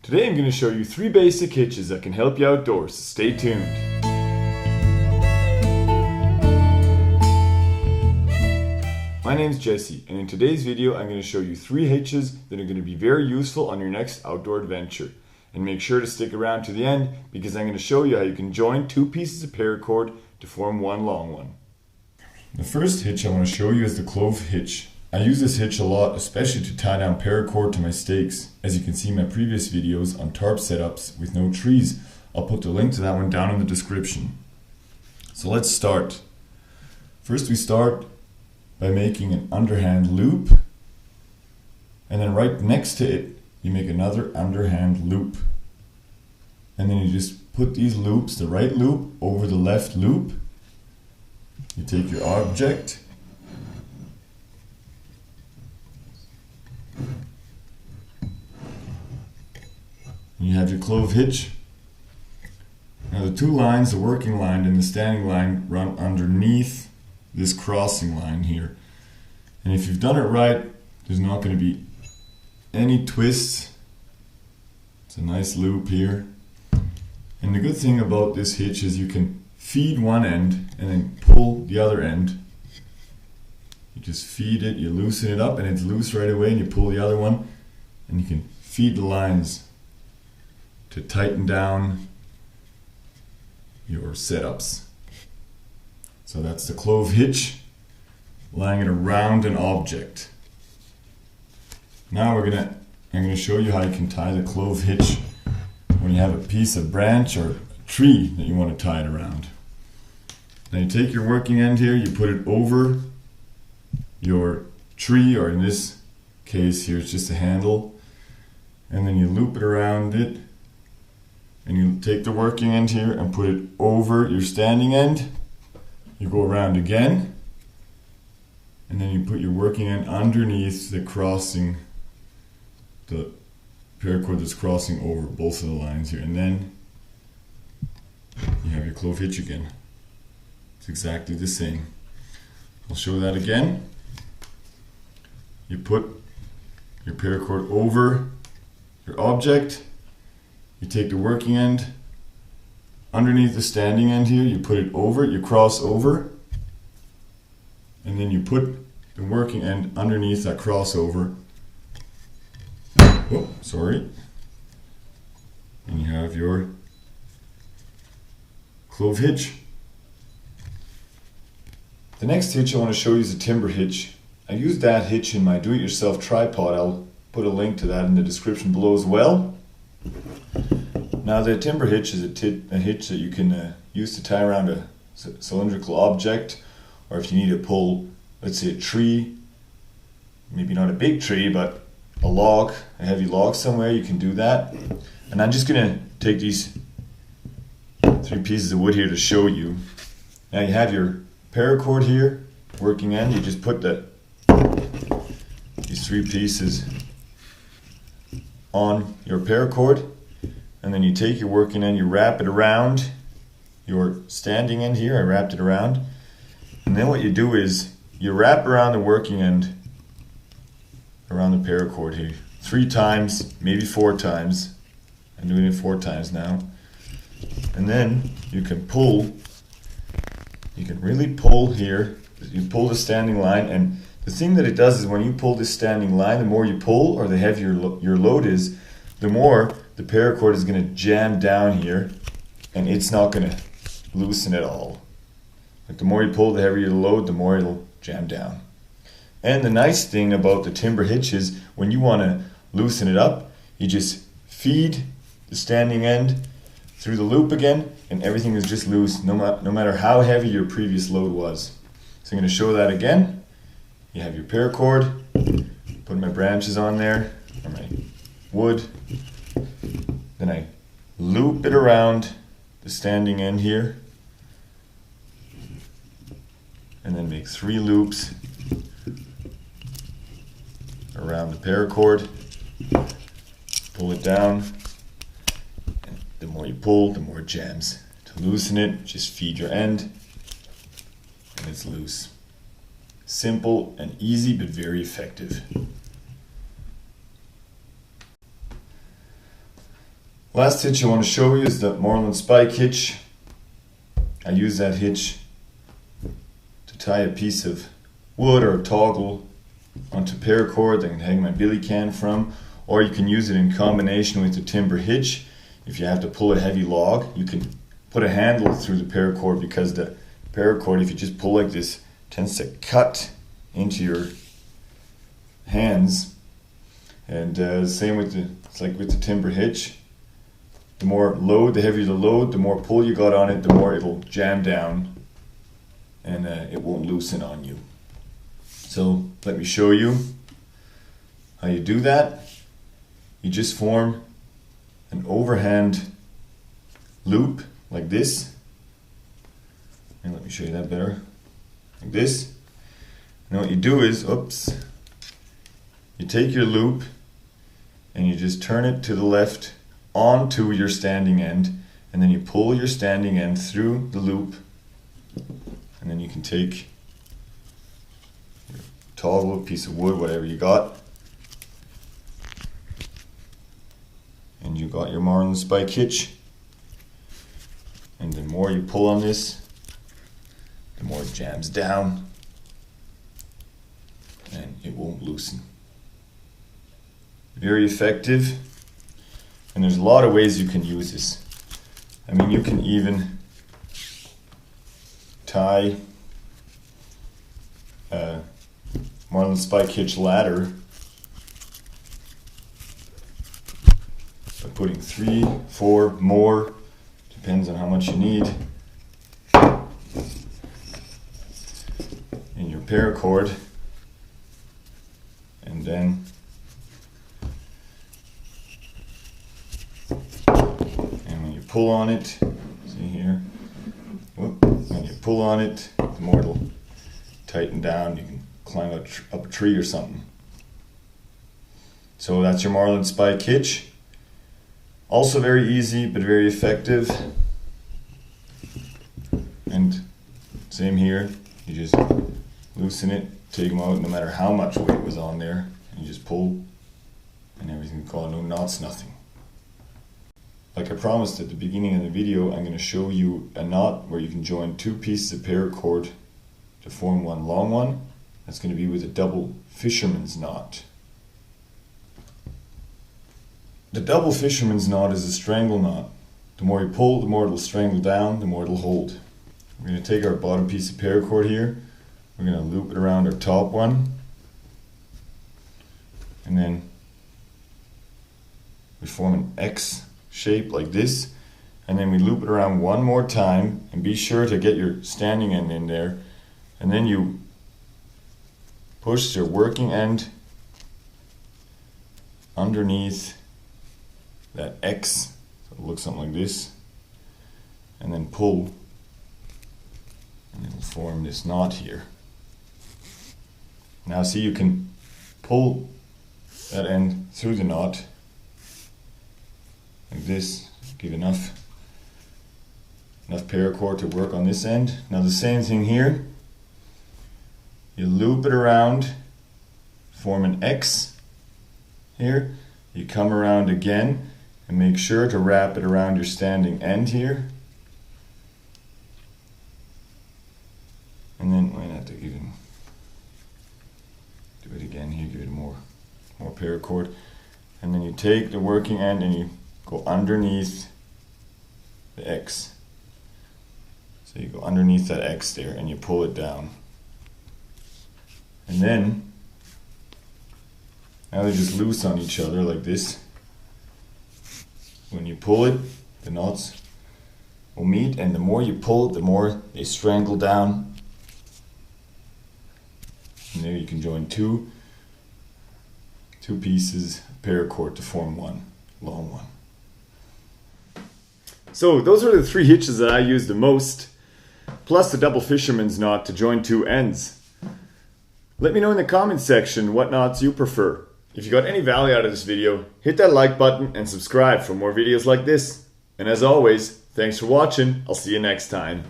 Today I'm going to show you 3 basic hitches that can help you outdoors, so stay tuned. My name's Jesse, and in today's video I'm going to show you 3 hitches that are going to be very useful on your next outdoor adventure. And make sure to stick around to the end because I'm going to show you how you can join 2 pieces of paracord to form one long one. The first hitch I want to show you is the Clove Hitch. I use this hitch a lot, especially to tie down paracord to my stakes. As you can see in my previous videos on tarp setups with no trees. I'll put the link to that one down in the description. So let's start. First we start by making an underhand loop, and then right next to it you make another underhand loop. And then you just put these loops, the right loop over the left loop. You take your object, and you have your clove hitch. Now the 2 lines, the working line and the standing line, run underneath this crossing line here. And if you've done it right, there's not going to be any twists. It's a nice loop here. And the good thing about this hitch is you can feed one end and then pull the other end. You just feed it, you loosen it up and it's loose right away, and you pull the other one and you can feed the lines to tighten down your setups. So that's the clove hitch, lying it around an object. Now I'm going to show you how you can tie the clove hitch when you have a piece of branch or a tree that you want to tie it around. Now you take your working end here, you put it over your tree, or in this case here it's just a handle, and then you loop it around it, and you take the working end here and put it over your standing end. You go around again, and then you put your working end underneath the crossing, the paracord that's crossing over both of the lines here, and then you have your clove hitch again. It's exactly the same. I'll show that again. You put your paracord over your object, you take the working end underneath the standing end here, you put it over it, you cross over, and then you put the working end underneath that crossover. Oh, sorry. And you have your clove hitch. The next hitch I want to show you is a timber hitch. I used that hitch in my do-it-yourself tripod. I'll put a link to that in the description below as well. Now the timber hitch is a hitch that you can use to tie around a cylindrical object, or if you need to pull, let's say, a tree, maybe not a big tree, but a log, a heavy log somewhere, you can do that. And I'm just going to take these 3 pieces of wood here to show you. Now you have your paracord here, working end, you just put these 3 pieces on your paracord, and then you take your working end, you wrap it around your standing end here. I wrapped it around, and then what you do is you wrap around the working end around the paracord here 3 times, maybe 4 times. I'm doing it 4 times now. And then you can pull, you can really pull here. You pull the standing line, and the thing that it does is when you pull this standing line, the more you pull, or the heavier your load is, the more the paracord is going to jam down here, and it's not going to loosen at all. Like the more you pull, the heavier the load, the more it'll jam down. And the nice thing about the timber hitch is when you want to loosen it up, you just feed the standing end through the loop again, and everything is just loose, no matter how heavy your previous load was. So I'm going to show that again. You have your paracord, put my branches on there, or my wood, then I loop it around the standing end here, and then make 3 loops around the paracord, pull it down, and the more you pull, the more it jams. To loosen it, just feed your end, and it's loose. Simple and easy, but very effective. Last hitch I want to show you is the marlinespike hitch. I use that hitch to tie a piece of wood or a toggle onto paracord that I can hang my billy can from, or you can use it in combination with the timber hitch. If you have to pull a heavy log, you can put a handle through the paracord, because the paracord, if you just pull like this, tends to cut into your hands. And same with it's like with the timber hitch. The more load, the heavier the load, the more pull you got on it, the more it'll jam down and it won't loosen on you. So let me show you how you do that. You just form an overhand loop like this. And let me show you that better. Like this. And what you do is, you take your loop and you just turn it to the left onto your standing end, and then you pull your standing end through the loop, and then you can take your toggle, piece of wood, whatever you got, and you got your marlinespike hitch. And the more you pull on this, the more it jams down and it won't loosen. Very effective, and there's a lot of ways you can use this. I mean, you can even tie a marlinespike hitch ladder by putting 3, 4 more, depends on how much you need, in your paracord, and then pull on it, see here, when you pull on it, the more it'll tighten down. You can climb up a tree or something. So that's your marlinespike hitch. Also very easy, but very effective. And same here, you just loosen it, take them out, no matter how much weight was on there, and you just pull, and everything's gone, no knots, nothing. Like I promised at the beginning of the video, I'm going to show you a knot where you can join 2 pieces of paracord to form one long one. That's going to be with a double fisherman's knot. The double fisherman's knot is a strangle knot. The more you pull, the more it'll strangle down, the more it'll hold. We're going to take our bottom piece of paracord here, we're going to loop it around our top one, and then we form an X shape like this, and then we loop it around one more time, and be sure to get your standing end in there, and then you push your working end underneath that X, so it'll look something like this, and then pull, and it'll form this knot here. Now see, you can pull that end through the knot like this, give enough paracord to work on this end. Now the same thing here, you loop it around, form an X here, you come around again and make sure to wrap it around your standing end here, and then might have to even do it again here, give it more paracord, and then you take the working end and you go underneath the X. So you go underneath that X there and you pull it down. And then, now they're just loose on each other like this. When you pull it, the knots will meet, and the more you pull it, the more they strangle down. And there you can join two pieces of paracord to form one long one. So those are the 3 hitches that I use the most, plus the double fisherman's knot to join 2 ends. Let me know in the comment section what knots you prefer. If you got any value out of this video, hit that like button and subscribe for more videos like this. And as always, thanks for watching. I'll see you next time.